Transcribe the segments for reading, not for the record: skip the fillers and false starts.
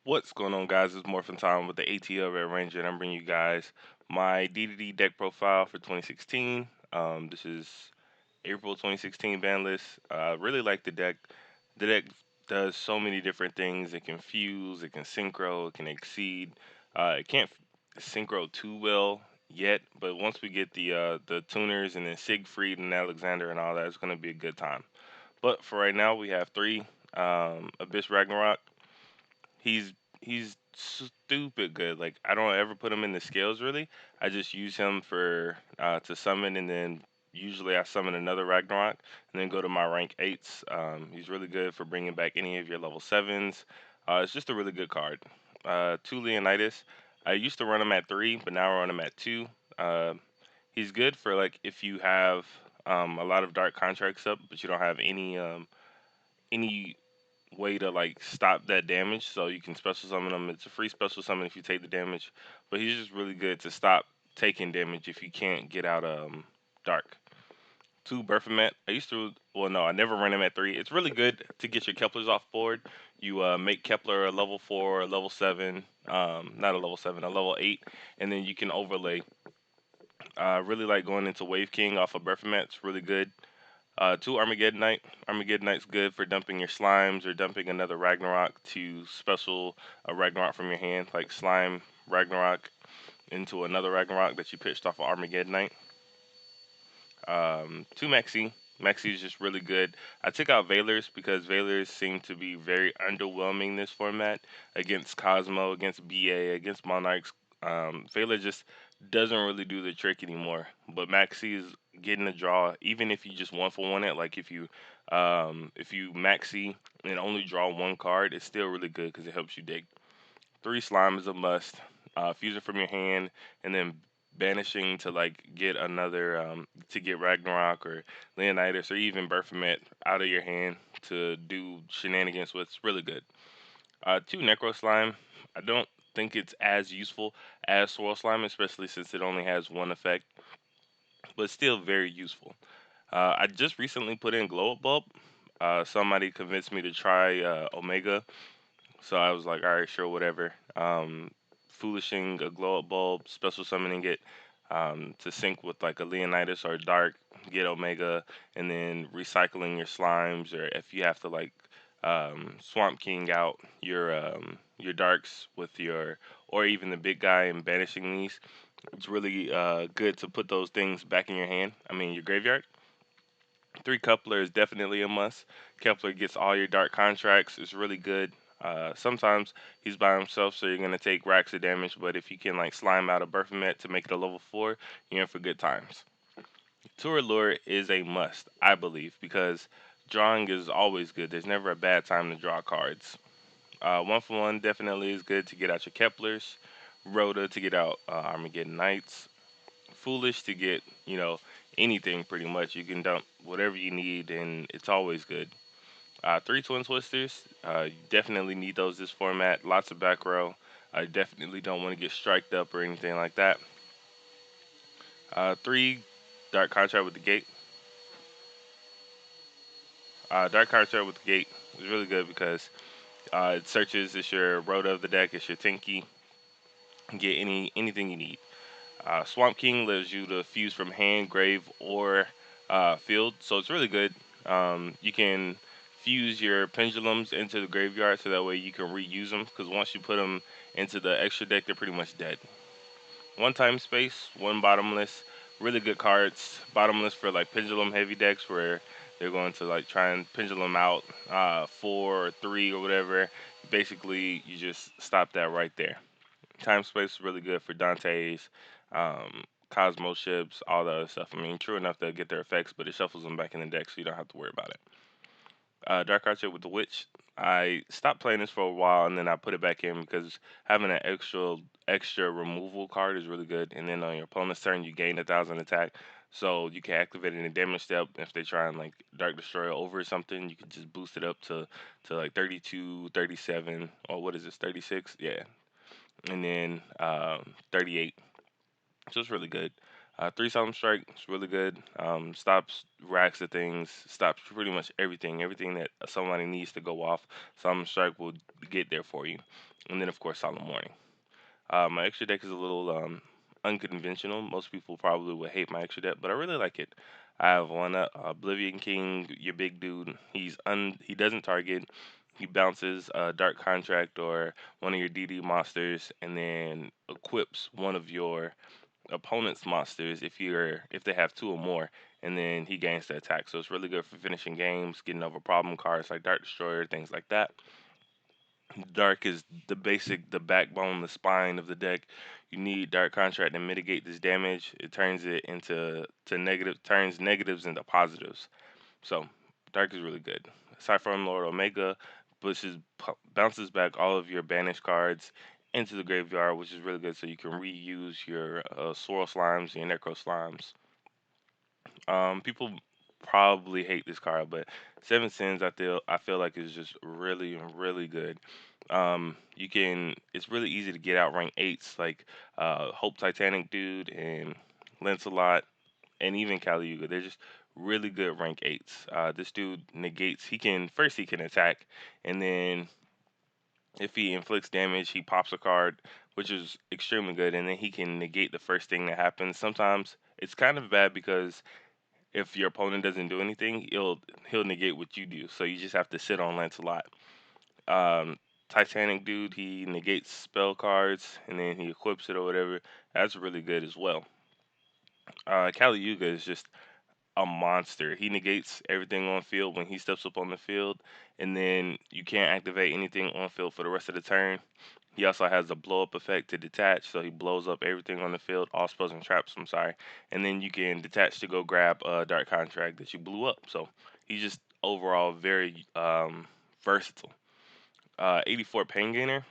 What's going on, guys? It's Morphin Time with the ATLRed Ranger, and I'm bringing you guys my DDD deck profile for 2016. This is April 2016 ban list. Really like the deck. The deck does so many different things. It can fuse, it can synchro, it can exceed. It can't synchro too well yet, but once we get the tuners and then Siegfried and Alexander and all that, it's going to be a good time. But for right now, we have three Abyss Ragnarok. He's stupid good. Like I don't ever put him in the scales really. I just use him for to summon, and then usually I summon another Ragnarok, and then go to my rank eights. He's really good for bringing back any of your level sevens. It's just a really good card. Two Leonidas. I used to run him at three, but now I run him at two. Uh, he's good for like if you have a lot of dark contracts up, but you don't have any way to like stop that damage. So you can special summon him. It's a free special summon if you take the damage, but he's just really good to stop taking damage if you can't get out dark. Two Berfomet. I used to well no, I never ran him at three. It's really good to get your Keplers off board. You make Kepler a level four, a level seven, not a level seven, a level eight, and then you can overlay. Really like going into Wave King off of Berfomet. It's really good. Two Armageddon Knight. Armageddon Knight's good for dumping your slimes or dumping another Ragnarok to special a Ragnarok from your hand, like slime Ragnarok into another Ragnarok that you pitched off of Armageddon Knight. Two Maxi. Maxi is just really good. I took out Valors because Valors seem to be very underwhelming this format against Cosmo, against BA, against Monarchs. Valor just doesn't really do the trick anymore. But Maxi is getting a draw, even if you just one for one it. Like if you Maxi and only draw one card, it's still really good because it helps you dig. Three slime is a must. Fuse it from your hand, and then banishing to like get another to get Ragnarok or Leonidas or even Berfomet out of your hand to do shenanigans with. It's really good. Two Necro Slime. I don't think it's as useful as Swirl Slime, especially since it only has one effect, but still very useful. I just recently put in Glow Up Bulb. Somebody convinced me to try Omega, so I was like, all right, sure, whatever. Foolishing a glow up bulb, special summoning it to sync with like a Leonidas or Dark, get Omega, and then recycling your slimes, or if you have to like Swamp King out your Darks with your, or even the big guy and banishing these. It's really good to put those things back in your hand. I mean, your graveyard. Three Coupler is definitely a must. Kepler gets all your dark contracts. It's really good. Sometimes he's by himself, so you're gonna take racks of damage. But if you can like slime out a Berfomet to make it a level four, you're in for good times. Tour Lure is a must, I believe, because drawing is always good. There's never a bad time to draw cards. One for one definitely is good to get out your Keplers. Rhoda to get out Armageddon Knights. Foolish to get, anything pretty much. You can dump whatever you need, and it's always good. Three Twin Twisters. You definitely need those this format. Lots of back row. I definitely don't want to get striked up or anything like that. Three Dark Contract with the Gate. Dark Contract with the Gate is really good because it searches. It's your Rhoda of the deck. It's your Tinky. Get anything you need. Swamp King allows you to fuse from hand, grave, or field, so it's really good. You can fuse your pendulums into the graveyard so that way you can reuse them, because once you put them into the extra deck, they're pretty much dead. One time space, one bottomless, really good cards. Bottomless for like pendulum heavy decks where they're going to like try and pendulum out four or three or whatever. Basically, you just stop that right there. Time space is really good for Dante's, Cosmo ships, all the other stuff. I mean, true enough, they'll get their effects, but it shuffles them back in the deck, so you don't have to worry about it. Dark Archer with the Witch. I stopped playing this for a while, and then I put it back in because having an extra removal card is really good. And then on your opponent's turn, you gain 1,000 attack, so you can activate it in a damage step. If they try and like Dark Destroyer over something, you can just boost it up to like 32, 37, or what is this, 36? Yeah, and then 38. So it's really good. Three Solemn Strike is really good. Stops racks of things, stops pretty much everything. Everything that somebody needs to go off, Solemn Strike will get there for you. And then, of course, Solemn Warning. My extra deck is a little unconventional. Most people probably would hate my extra deck, but I really like it. I have one Oblivion King, your big dude. He doesn't target. He bounces Dark Contract or one of your DD monsters, and then equips one of your opponent's monsters if they have two or more, and then he gains the attack. So it's really good for finishing games, getting over problem cards like Dark Destroyer, things like that. Dark is the backbone, the spine of the deck. You need Dark Contract to mitigate this damage. It turns it into to negative, turns negatives into positives. So Dark is really good. Cypher Lord Omega bounces back all of your banished cards into the graveyard, which is really good. So you can reuse your Swirl Slimes, your Necro Slimes. People probably hate this card, but Seven Sins I feel like is just really really good. You can It's really easy to get out rank eights like Hope Titanic dude and Lancelot and even Kali Yuga. They're just really good rank eights. This dude negates. He can attack, and then if he inflicts damage, he pops a card, which is extremely good, and then he can negate the first thing that happens. Sometimes it's kind of bad because if your opponent doesn't do anything, he'll negate what you do. So you just have to sit on Lancelot. Um, Titanic dude, he negates spell cards and then he equips it or whatever. That's really good as well. Kali Yuga is just a monster. He negates everything on field when he steps up on the field, and then you can't activate anything on field for the rest of the turn. He also has a blow up effect to detach, so he blows up everything on the field, all spells and traps. I'm sorry, and then you can detach to go grab a dark contract that you blew up. So he's just overall very versatile. 84 Pain Gainer,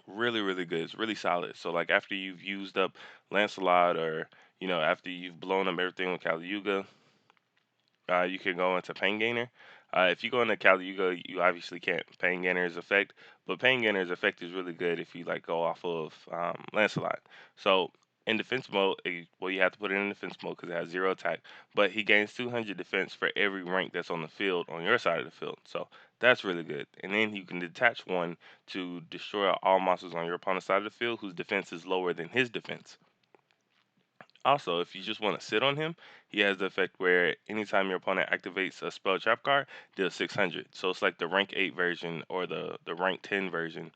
really really good. It's really solid. So like after you've used up Lancelot or after you've blown up everything with Kali Yuga, you can go into Pain Gainer. If you go into Kali Yuga, you obviously can't Pain Gainer's effect, but Pain Gainer's effect is really good if you like go off of Lancelot. So in defense mode, well, you have to put it in defense mode because it has zero attack, but he gains 200 defense for every rank that's on the field on your side of the field. So that's really good. And then you can detach one to destroy all monsters on your opponent's side of the field whose defense is lower than his defense. Also, if you just want to sit on him, he has the effect where anytime your opponent activates a spell trap card, deals 600. So it's like the rank 8 version or the rank 10 version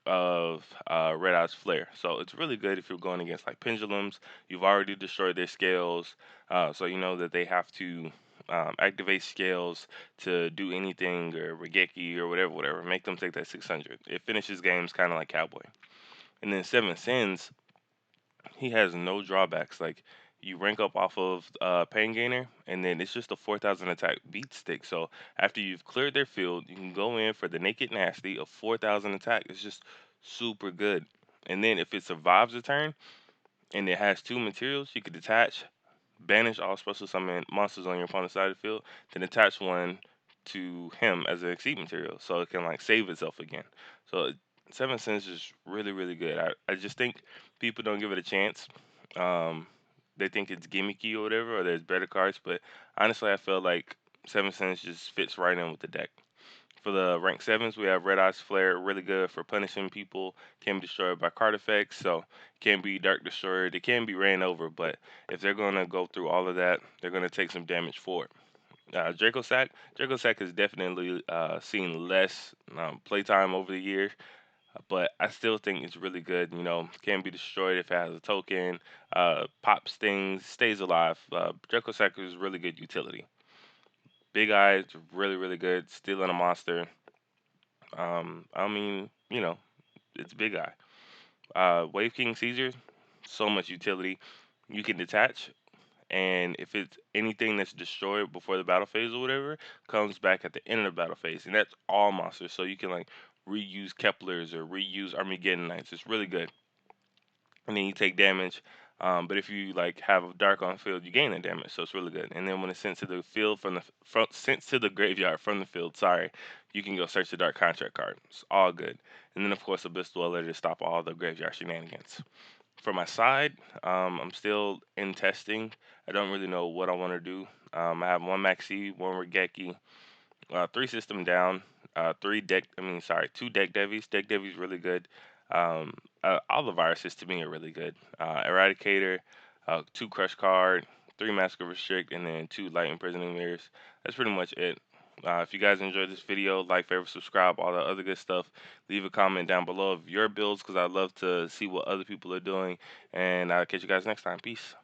of Red Eye's Flare. So it's really good if you're going against like pendulums. You've already destroyed their scales, so you know that they have to activate scales to do anything or Regeki or whatever. Make them take that 600. It finishes games kind of like Cowboy. And then Seven Sins, he has no drawbacks. Like you rank up off of Pain Gainer, and then it's just a 4,000 attack beat stick. So after you've cleared their field, you can go in for the Naked Nasty of 4,000 attack. It's just super good. And then if it survives a turn and it has two materials, you could detach, banish all special summon monsters on your opponent's side of the field, then attach one to him as an exceed material, so it can like save itself again. So Seven Sins is really really good. I just think people don't give it a chance. Um, they think it's gimmicky or whatever, or there's better cards, but honestly, I feel like Seven Sins just fits right in with the deck. For the rank sevens, we have Red Eyes Flare, really good for punishing people. Can be destroyed by card effects, so can be Dark Destroyer. They can be ran over, but if they're gonna go through all of that, they're gonna take some damage for it. Draco Sack has definitely seen less playtime over the years, but I still think it's really good. Can be destroyed if it has a token. Pops things, stays alive. Draco Sack is really good utility. Big Eye is really really good. Stealing a monster. I mean, it's Big Eye. Wave King Caesar, so much utility. You can detach, and if it's anything that's destroyed before the battle phase or whatever, comes back at the end of the battle phase, and that's all monsters. So you can like reuse Keplers or reuse Armageddon Knights. It's really good, and then you take damage. But if you like have a dark on field, you gain that damage, so it's really good. And then when it's sent to the field from the front, sent to the graveyard from the field, sorry, you can go search the dark contract card. It's all good. And then of course Abyss Dweller to stop all the graveyard shenanigans. For my side, I'm still in testing. I don't really know what I want to do. I have one Maxi, one Regeki, three system down, three deck. I mean, sorry, two deck devies. Deck devies really good. Um, all the viruses to me are really good. Eradicator, two crush card, three mask of restrict, and then two light imprisoning mirrors. That's pretty much it. If you guys enjoyed this video, like, favorite, subscribe, all the other good stuff. Leave a comment down below of your builds because I'd love to see what other people are doing. And I'll catch you guys next time. Peace.